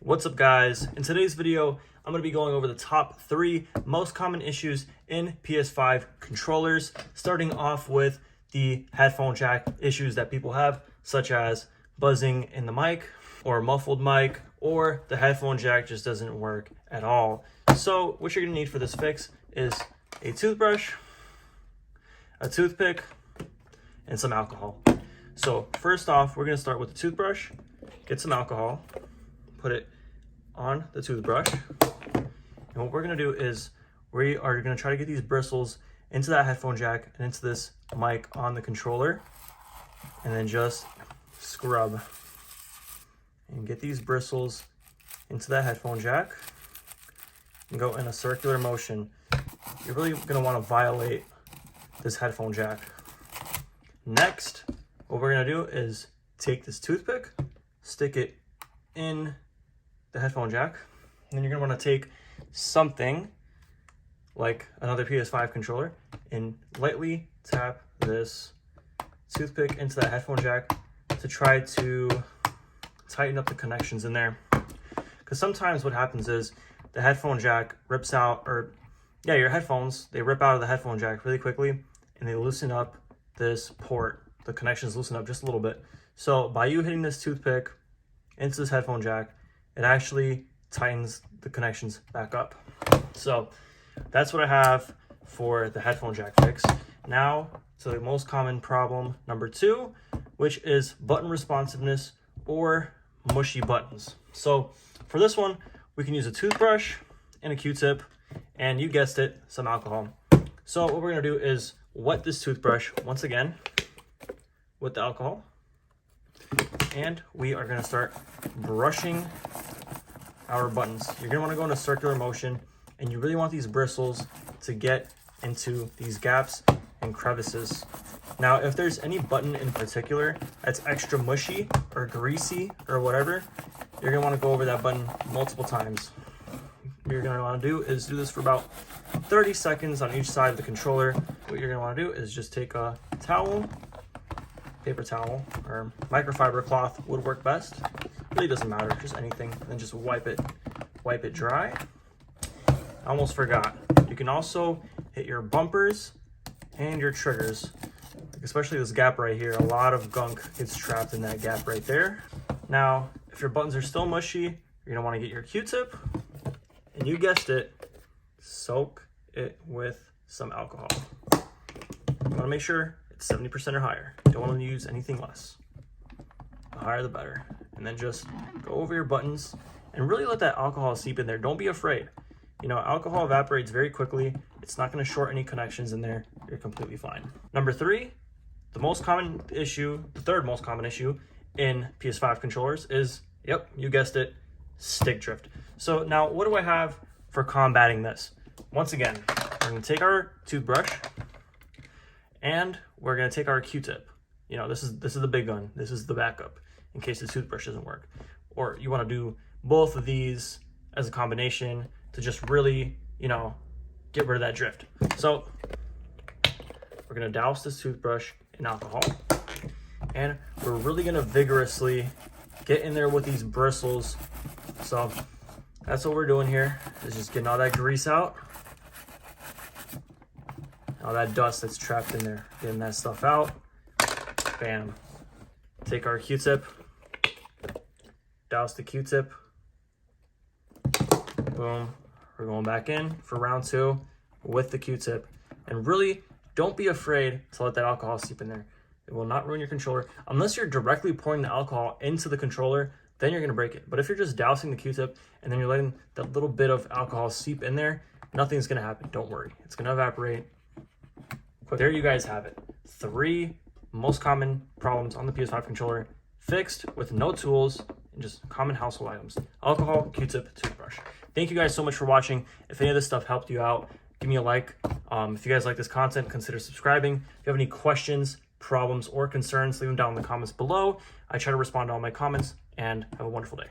What's up, guys? In today's video, I'm going to be going over the top 3 most common issues in PS5 controllers, starting off with the headphone jack issues that people have, such as buzzing in the mic or muffled mic, or the headphone jack just doesn't work at all. So what you're going to need for this fix is a toothbrush, a toothpick, and some alcohol. So first off, we're going to start with the toothbrush. Get some alcohol, put it on the toothbrush, and what we're going to do is we are going to try to get these bristles into that headphone jack and into this mic on the controller, and then just scrub and get these bristles into that headphone jack and go in a circular motion. You're really going to want to violate this headphone jack. Next, what we're going to do is take this toothpick, stick it in the headphone jack, and then you're going to want to take something like another PS5 controller and lightly tap this toothpick into that headphone jack to try to tighten up the connections in there. Because sometimes what happens is the headphone jack rips out, or yeah, your headphones, they rip out of the headphone jack really quickly and they loosen up this port. The connections loosen up just a little bit. So by you hitting this toothpick into this headphone jack, it actually tightens the connections back up. So that's what I have for the headphone jack fix. Now to the most common problem, number 2, which is button responsiveness or mushy buttons. So for this one, we can use a toothbrush and a Q-tip, and you guessed it, some alcohol. So what we're gonna do is wet this toothbrush once again with the alcohol, and we are gonna start brushing our buttons. You're gonna wanna go in a circular motion, and you really want these bristles to get into these gaps and crevices. Now, if there's any button in particular that's extra mushy or greasy or whatever, you're gonna wanna go over that button multiple times. What you're gonna wanna do is do this for about 30 seconds on each side of the controller. What you're gonna wanna do is just take a towel, paper towel, or microfiber cloth would work best. Really doesn't matter, just anything, and then just wipe it dry. I almost forgot. You can also hit your bumpers and your triggers, especially this gap right here. A lot of gunk gets trapped in that gap right there. Now, if your buttons are still mushy, you're gonna wanna get your Q-tip, and you guessed it, soak it with some alcohol. You wanna make sure it's 70% or higher. You don't wanna use anything less. The higher the better. And then just go over your buttons and really let that alcohol seep in there. Don't be afraid. You know, alcohol evaporates very quickly. It's not gonna short any connections in there. You're completely fine. Number 3, the most common issue, the third most common issue in PS5 controllers is, yep, you guessed it, stick drift. So now what do I have for combating this? Once again, we're gonna take our toothbrush and we're gonna take our Q-tip. You know, this is the big gun. This is the backup in case the toothbrush doesn't work. Or you wanna do both of these as a combination to just really, you know, get rid of that drift. So we're gonna douse this toothbrush in alcohol, and we're really gonna vigorously get in there with these bristles. So that's what we're doing here, is just getting all that grease out, all that dust that's trapped in there, getting that stuff out. Bam. Take our Q-tip, douse the Q-tip, boom. We're going back in for round 2 with the Q-tip, and really don't be afraid to let that alcohol seep in there. It will not ruin your controller. Unless you're directly pouring the alcohol into the controller, then you're gonna break it. But if you're just dousing the Q-tip and then you're letting that little bit of alcohol seep in there, nothing's gonna happen. Don't worry, it's gonna evaporate. But there you guys have it. 3 most common problems on the PS5 controller fixed with no tools and just common household items: alcohol, Q-tip, toothbrush. Thank you guys so much for watching. If any of this stuff helped you out, give me a like. If you guys like this content, consider subscribing. If you have any questions, problems, or concerns, leave them down in the comments below. I try to respond to all my comments, and have a wonderful day.